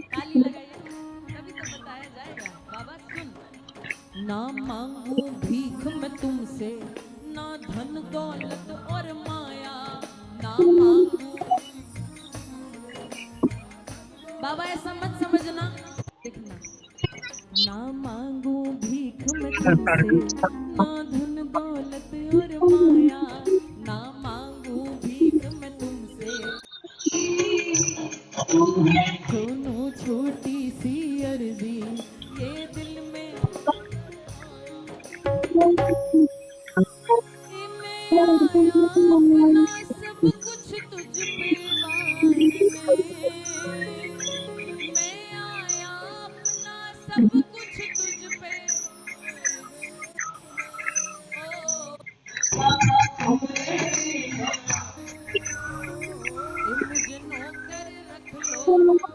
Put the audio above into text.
ताली लगाइए, तभी तो बताया जाएगा। बाबा सुन, ना मांगू भीख मैं तुमसे, ना धन दौलत और माया, ना मांगू। बाबा ऐसा मत समझना, देखना, ना मांगू भीख मैं तुमसे, ना धन दौलत और माया, ना मांगू भीख मैं तुमसे, दोनों छोटी सी अर्जी ये दिल में, मैं आया अपना सब कुछ तुझ पे बांटने, मैं आया अपना सब कुछ तुझ पे, ओ, मुझे नौकर रख लो,